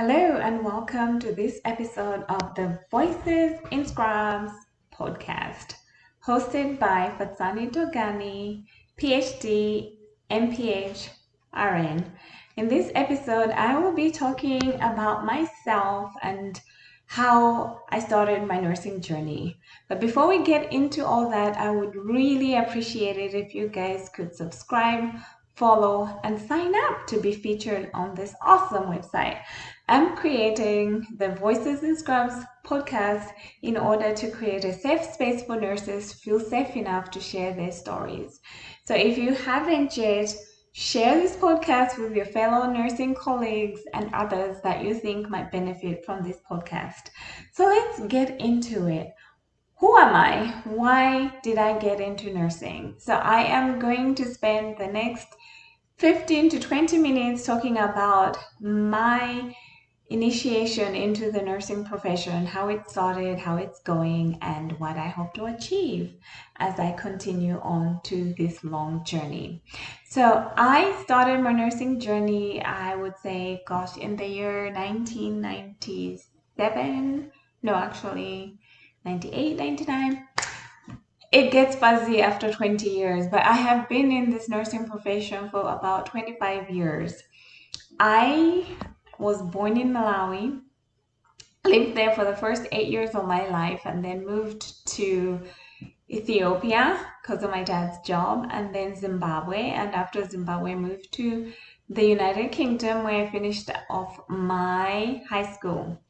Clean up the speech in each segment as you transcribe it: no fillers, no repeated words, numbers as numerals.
Hello and welcome to this episode of the Voices in Scrubs podcast, hosted by Fatsani Dogani, PhD, MPH, RN. In this episode, I will be talking about myself and how I started my nursing journey. But before we get into all that, I would really appreciate it if you guys could subscribe, follow, and sign up to be featured on this awesome website. I'm creating the Voices in Scrubs podcast in order to create a safe space for nurses to feel safe enough to share their stories. So if you haven't yet, share this podcast with your fellow nursing colleagues and others that you think might benefit from this podcast. So let's get into it. Who am I? Why did I get into nursing? So I am going to spend the next 15 to 20 minutes talking about my initiation into the nursing profession, how it started, how it's going, and what I hope to achieve as I continue on to this long journey. So I started my nursing journey, I would say, gosh, in the year 1997. No, actually, 98, 99. It gets fuzzy after 20 years, but I have been in this nursing profession for about 25 years. I was born in Malawi, lived there for the first 8 years of my life, and then moved to Ethiopia because of my dad's job, and then Zimbabwe. And after Zimbabwe, moved to the United Kingdom where I finished off my high school.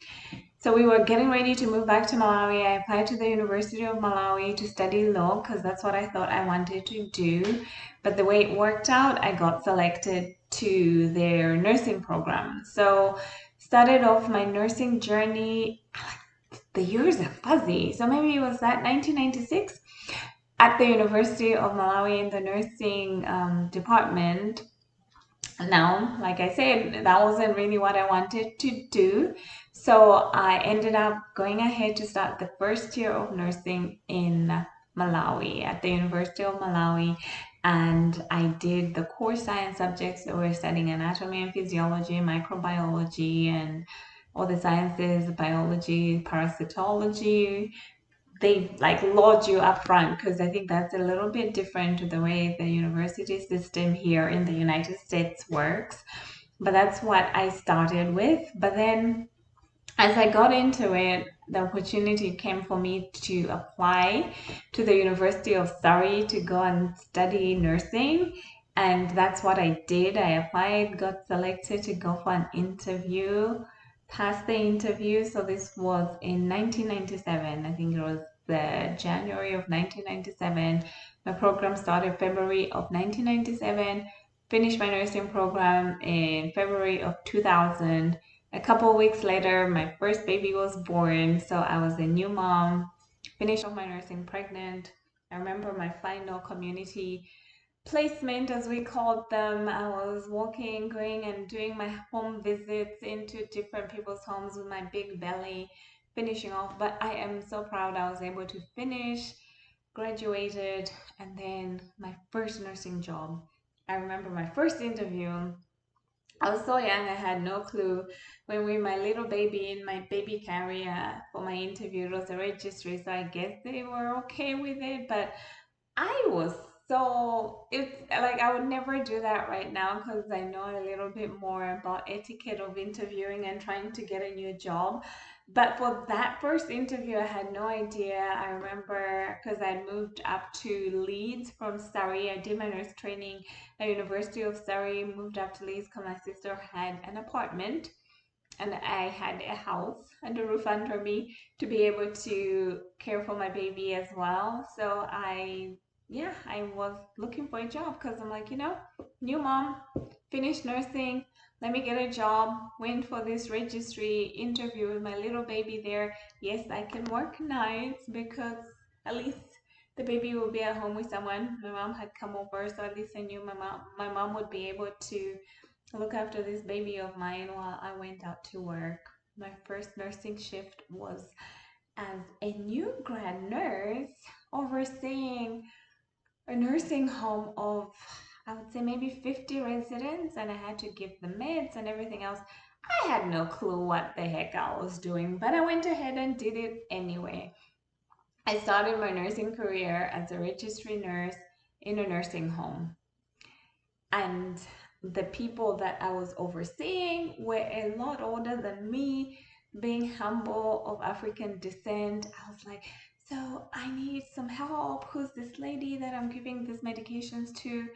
So we were getting ready to move back to Malawi. I applied to the University of Malawi to study law because that's what I thought I wanted to do. But the way it worked out, I got selected to their nursing program. So started off my nursing journey. The years are fuzzy. So maybe it was that 1996 at the University of Malawi in the nursing department. Now, like I said, that wasn't really what I wanted to do. So I ended up going ahead to start the first year of nursing in Malawi at the University of Malawi. And I did the core science subjects that were studying anatomy and physiology, microbiology, and all the sciences, biology, parasitology. They like load you up front because I think that's a little bit different to the way the university system here in the United States works. But that's what I started with. But then as I got into it, the opportunity came for me to apply to the University of Surrey to go and study nursing. And that's what I did. I applied, got selected to go for an interview, passed the interview. So this was in 1997. I think it was the January of 1997. My program started February of 1997, finished my nursing program in February of 2000. A couple of weeks later, my first baby was born, so I was a new mom, finished off my nursing pregnant. I remember my final community placement, as we called them. I was walking, going and doing my home visits into different people's homes with my big belly, finishing off. But I am so proud I was able to finish, graduated, and then my first nursing job. I remember my first interview. I was so young, I had no clue. When we my little baby in my baby carrier for my interview, it was a registry, so I guess they were okay with it. But I was so it's like I would never do that right now because I know a little bit more about etiquette of interviewing and trying to get a new job. But for that first interview, I had no idea. I remember because I moved up to Leeds from Surrey. I did my nurse training at University of Surrey, moved up to Leeds because my sister had an apartment and I had a house and a roof under me to be able to care for my baby as well. So I was looking for a job because I'm like, new mom, finished nursing, let me get a job. Went for this registry interview with my little baby there. Yes, I can work nights because at least the baby will be at home with someone. My mom had come over, so at least I knew my mom would be able to look after this baby of mine while I went out to work. My first nursing shift was as a new grad nurse overseeing a nursing home of, I would say, maybe 50 residents, and I had to give the meds and everything else. I had no clue what the heck I was doing, but I went ahead and did it anyway. I started my nursing career as a registry nurse in a nursing home. And the people that I was overseeing were a lot older than me. Being humble of African descent, I was like, so I need some help. Who's this lady that I'm giving these medications to?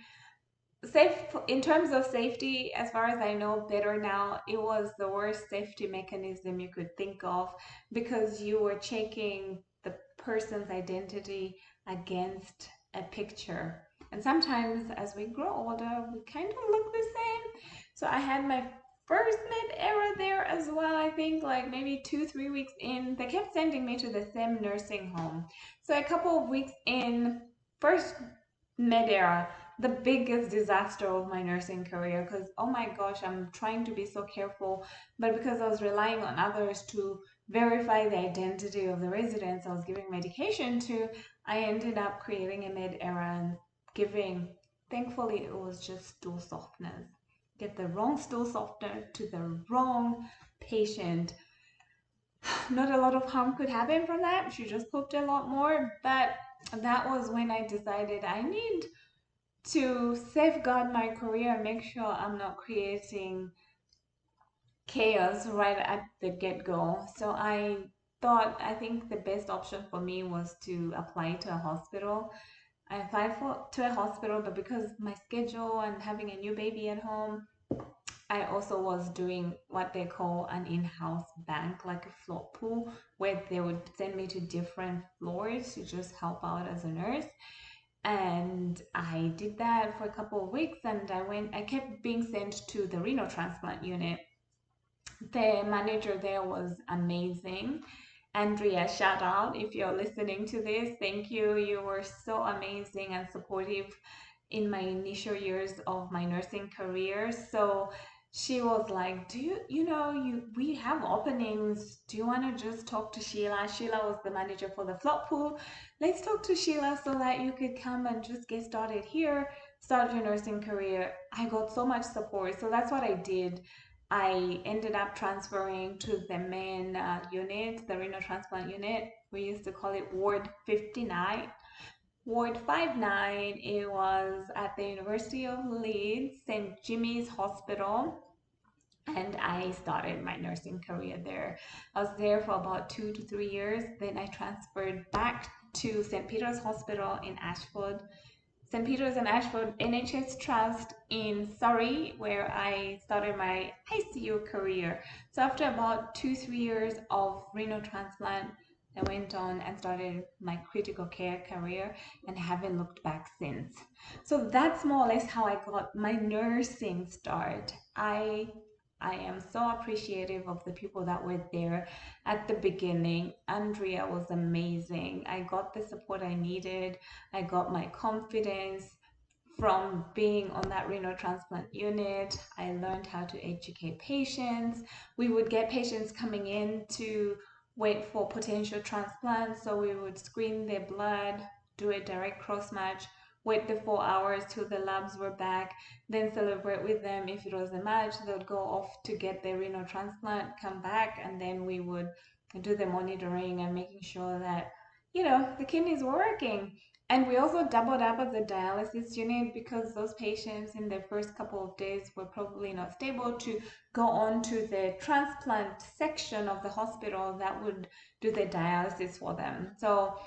Safe in terms of safety, as far as I know better now, it was the worst safety mechanism you could think of because you were checking the person's identity against a picture. And sometimes as we grow older, we kind of look the same. So I had my first med era there as well. I think like maybe 2, 3 weeks in, they kept sending me to the same nursing home. So a couple of weeks in, first med era, the biggest disaster of my nursing career because oh my gosh, I'm trying to be so careful, but because I was relying on others to verify the identity of the residents I was giving medication to, I ended up creating a med error and giving, thankfully it was just stool softeners. Get the wrong stool softener to the wrong patient. Not a lot of harm could happen from that. She just pooped a lot more, but that was when I decided I need to safeguard my career and make sure I'm not creating chaos right at the get-go. So I think the best option for me was to apply to a hospital. I applied to a hospital, but because my schedule and having a new baby at home, I also was doing what they call an in-house bank, like a float pool, where they would send me to different floors to just help out as a nurse. And I did that for a couple of weeks and I kept being sent to the renal transplant unit. The manager there was amazing. Andrea, shout out if you're listening to this. Thank you. You were so amazing and supportive in my initial years of my nursing career. So she was like, "Do we have openings. Do you want to just talk to Sheila?" Sheila was the manager for the flop pool. Let's talk to Sheila so that you could come and just get started here, start your nursing career. I got so much support. So that's what I did. I ended up transferring to the main unit, the renal transplant unit. We used to call it Ward 59. Ward 59, it was at the University of Leeds, St. Jimmy's Hospital, and I started my nursing career there. I was there for about 2 to 3 years. Then I transferred back to St. Peter's Hospital in Ashford, St. Peter's and Ashford NHS Trust in Surrey, where I started my ICU career. So after about 2, 3 years of renal transplant, I went on and started my critical care career and haven't looked back since. So that's more or less how I got my nursing start. I am so appreciative of the people that were there at the beginning. Andrea was amazing. I got the support I needed. I got my confidence from being on that renal transplant unit. I learned how to educate patients. We would get patients coming in to wait for potential transplants, so we would screen their blood, do a direct cross match, wait the 4 hours till the labs were back, then celebrate with them. If it was a match, they would go off to get their renal transplant, come back, and then we would do the monitoring and making sure that the kidneys were working. And we also doubled up as a dialysis unit because those patients in the first couple of days were probably not stable to go on to the transplant section of the hospital that would do the dialysis for them. So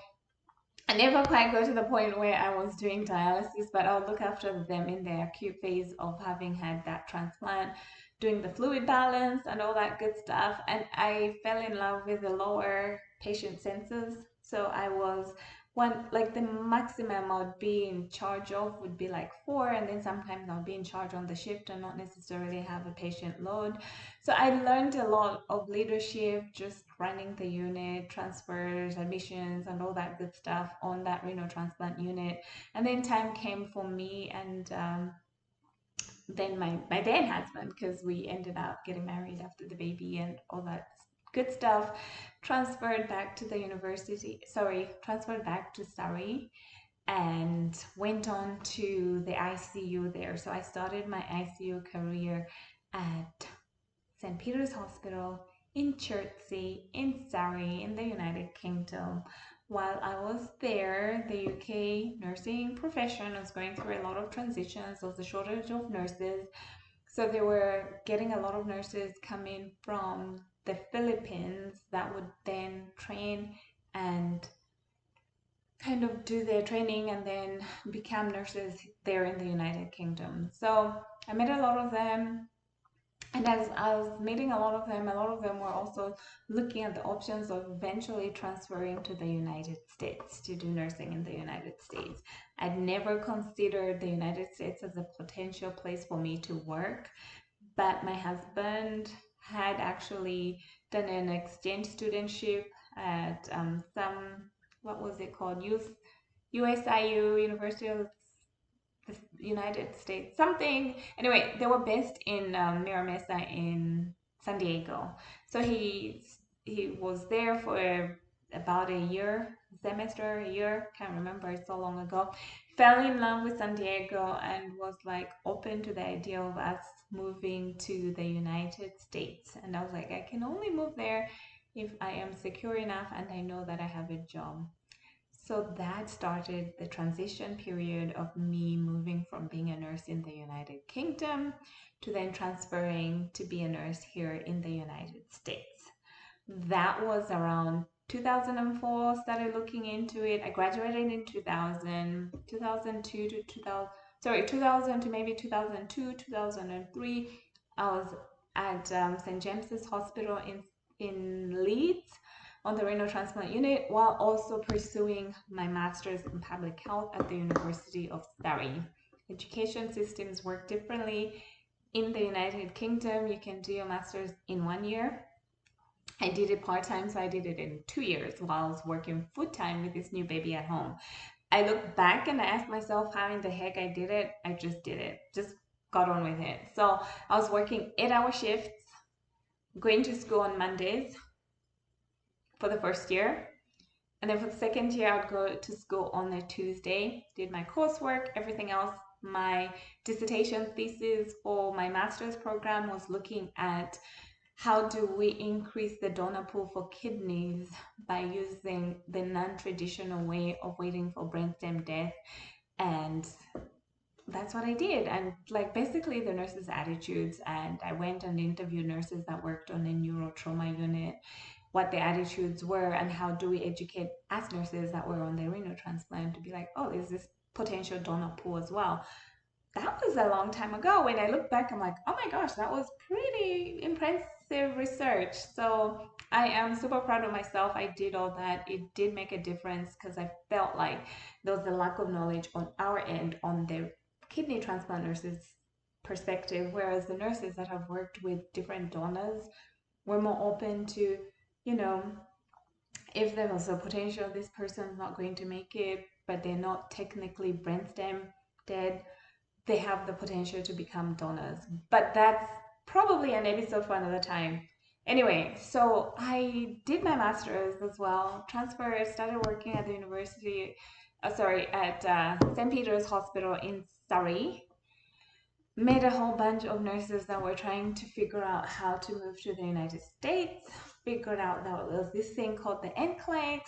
I never quite got to the point where I was doing dialysis, but I'll look after them in the acute phase of having had that transplant, doing the fluid balance and all that good stuff. And I fell in love with the lower patient census. So I was like the maximum I would be in charge of would be like 4, and then sometimes I'll be in charge on the shift and not necessarily have a patient load. So I learned a lot of leadership, just running the unit, transfers, admissions, and all that good stuff on that renal transplant unit. And then time came for me and then my then husband, because we ended up getting married after the baby and all that good stuff, transferred back to the university, sorry, transferred back to Surrey and went on to the ICU there. So I started my ICU career at St. Peter's Hospital in Chertsey, in Surrey, in the United Kingdom. While I was there, the UK nursing profession was going through a lot of transitions. There was a shortage of nurses. So they were getting a lot of nurses coming from the Philippines that would then train and kind of do their training and then become nurses there in the United Kingdom. So I met a lot of them. And as I was meeting a lot of them were also looking at the options of eventually transferring to the United States to do nursing in the United States. I'd never considered the United States as a potential place for me to work, but my husband had actually done an exchange studentship at some, what was it called? USIU, University of the United States, something. Anyway, they were based in Mira Mesa in San Diego. So he was there for about a year, semester, a year, can't remember, it's so long ago. Fell in love with San Diego and was like open to the idea of us moving to the United States. And I was like, I can only move there if I am secure enough and I know that I have a job. So that started the transition period of me moving from being a nurse in the United Kingdom to then transferring to be a nurse here in the United States. That was around 2004, started looking into it. I graduated in 2000, 2002 to 2000, sorry, 2000 to maybe 2002, 2003. I was at St. James's Hospital in Leeds on the renal transplant unit while also pursuing my master's in public health at the University of Surrey. Education systems work differently. In the United Kingdom, you can do your master's in 1 year. I did it part-time, so I did it in 2 years while I was working full-time with this new baby at home. I look back and I ask myself how in the heck I did it. I just did it. Just got on with it. So I was working 8-hour shifts, going to school on Mondays for the first year. And then for the second year, I'd go to school on a Tuesday, did my coursework, everything else. My dissertation thesis for my master's program was looking at how do we increase the donor pool for kidneys by using the non-traditional way of waiting for brainstem death. And that's what I did. And like basically the nurses' attitudes. And I went and interviewed nurses that worked on a neurotrauma unit, what the attitudes were, and how do we educate as nurses that were on the renal transplant to be like, oh, there's this potential donor pool as well. That was a long time ago. When I look back, I'm like, oh my gosh, that was pretty impressive research. So I am super proud of myself. I did all that. It did make a difference because I felt like there was a lack of knowledge on our end on the kidney transplant nurses' perspective, whereas the nurses that have worked with different donors were more open to, you know, if there was a potential this person's not going to make it, but they're not technically brainstem dead, they have the potential to become donors. But that's probably an episode for another time. Anyway, so I did my master's as well, transferred, started working at the university, at St. Peter's Hospital in Surrey. Met a whole bunch of nurses that were trying to figure out how to move to the United States, figured out that there was this thing called the NCLEX.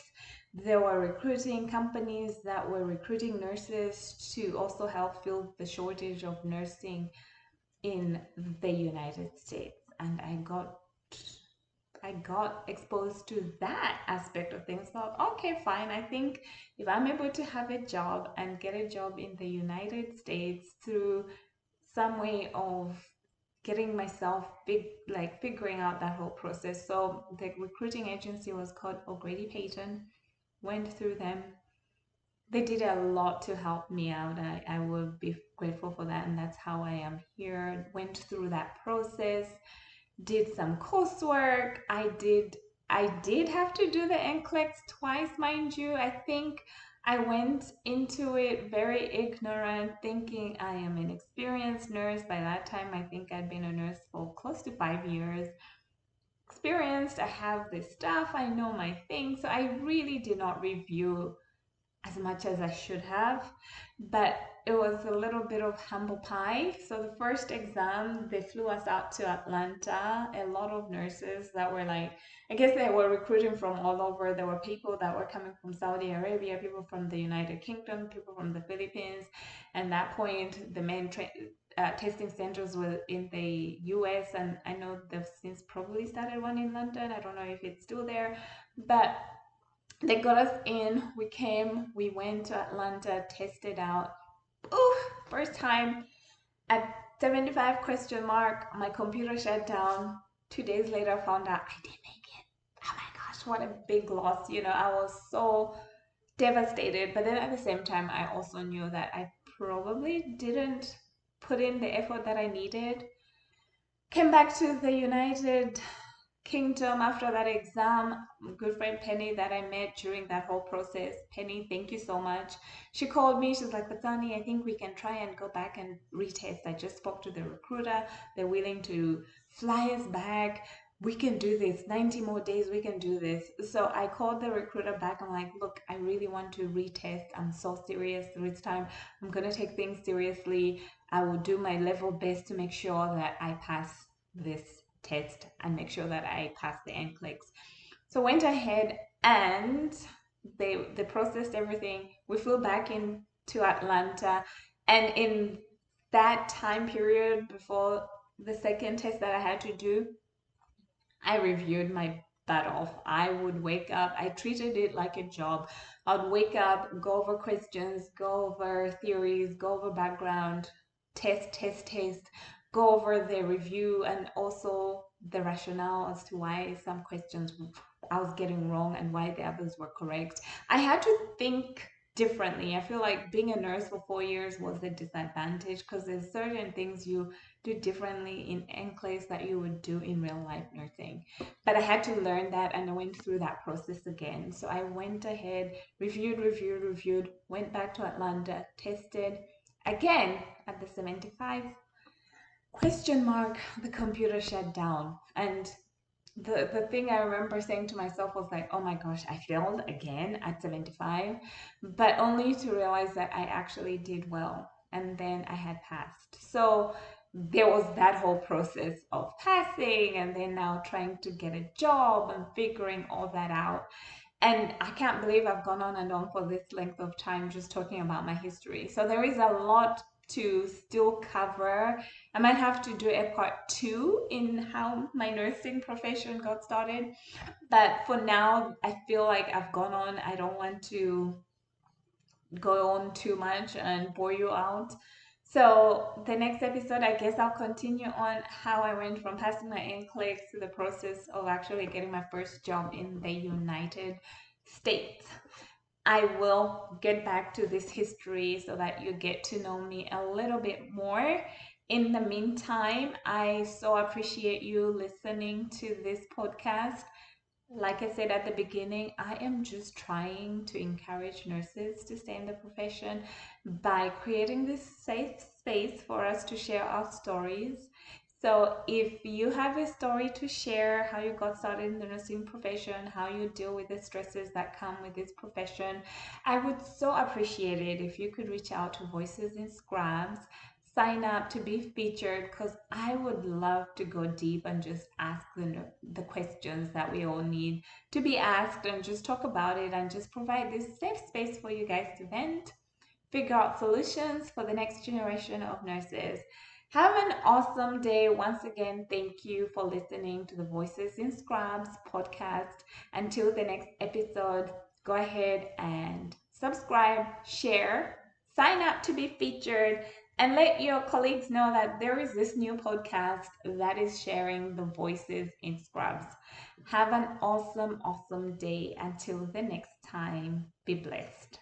There were recruiting companies that were recruiting nurses to also help fill the shortage of nursing in the United States. And I got exposed to that aspect of things. Thought, okay, fine. I think if I'm able to have a job and get a job in the United States through some way of getting myself figuring out that whole process. So the recruiting agency was called O'Grady Payton. Went through them. They did a lot to help me out. I would be grateful for that, and that's how I am here. Went through that process, did some coursework. I did have to do the NCLEX twice, mind you. I think I went into it very ignorant, thinking I am an experienced nurse. By that time, I think I'd been a nurse for close to 5 years. Experienced, I have this stuff, I know my thing. So I really did not review as much as I should have, but it was a little bit of humble pie. So the first exam, they flew us out to Atlanta. A lot of nurses that were like, I guess they were recruiting from all over. There were people that were coming from Saudi Arabia, people from the United Kingdom, people from the Philippines. And at that point, the testing centers were in the US, and I know they've since probably started one in London. I don't know if it's still there, but they got us in. We came, we went to Atlanta, tested out. Ooh, first time at 75 question mark, my computer shut down. 2 days later, I found out I didn't make it. Oh my gosh, what a big loss. I was so devastated. But then at the same time, I also knew that I probably didn't put in the effort that I needed. Came back to the United Kingdom after that exam. Good friend Penny that I met during that whole process. Penny, thank you so much. She called me. She's like, Batani, I think we can try and go back and retest. I just spoke to the recruiter. They're willing to fly us back. We can do this. 90 more days, we can do this. So I called the recruiter back. I'm like, look, I really want to retest. I'm so serious this time. I'm going to take things seriously. I will do my level best to make sure that I pass this test and make sure that I pass the NCLEX. So went ahead and they processed everything. We flew back into Atlanta, and in that time period before the second test that I had to do, I reviewed my butt off. I would wake up, I treated it like a job. I'd wake up, go over questions, go over theories, go over background, test, go over the review and also the rationale as to why some questions I was getting wrong and why the others were correct. I had to think differently. I feel like being a nurse for 4 years was a disadvantage because there's certain things you do differently in NCLEX that you would do in real life nursing. But I had to learn that and I went through that process again. So I went ahead, reviewed, went back to Atlanta, tested again at the 75 question mark, the computer shut down. And the thing I remember saying to myself was like, oh my gosh, I failed again at 75, but only to realize that I actually did well and then I had passed. So there was that whole process of passing and then now trying to get a job and figuring all that out. And I can't believe I've gone on and on for this length of time just talking about my history. So there is a lot to still cover. I might have to do a part two in how my nursing profession got started. But for now, I feel like I've gone on. I don't want to go on too much and bore you out. So the next episode, I guess I'll continue on how I went from passing my NCLEX to the process of actually getting my first job in the United States. I will get back to this history so that you get to know me a little bit more. In the meantime, I so appreciate you listening to this podcast. Like I said at the beginning, I am just trying to encourage nurses to stay in the profession by creating this safe space for us to share our stories. So, if you have a story to share, how you got started in the nursing profession, how you deal with the stresses that come with this profession, I would so appreciate it if you could reach out to Voices in Scrubs, sign up to be featured because I would love to go deep and just ask the questions that we all need to be asked and just talk about it and just provide this safe space for you guys to vent, figure out solutions for the next generation of nurses. Have an awesome day. Once again, thank you for listening to the Voices in Scrubs podcast. Until the next episode, go ahead and subscribe, share, sign up to be featured, and let your colleagues know that there is this new podcast that is sharing the Voices in Scrubs. Have an awesome day. Until the next time, be blessed.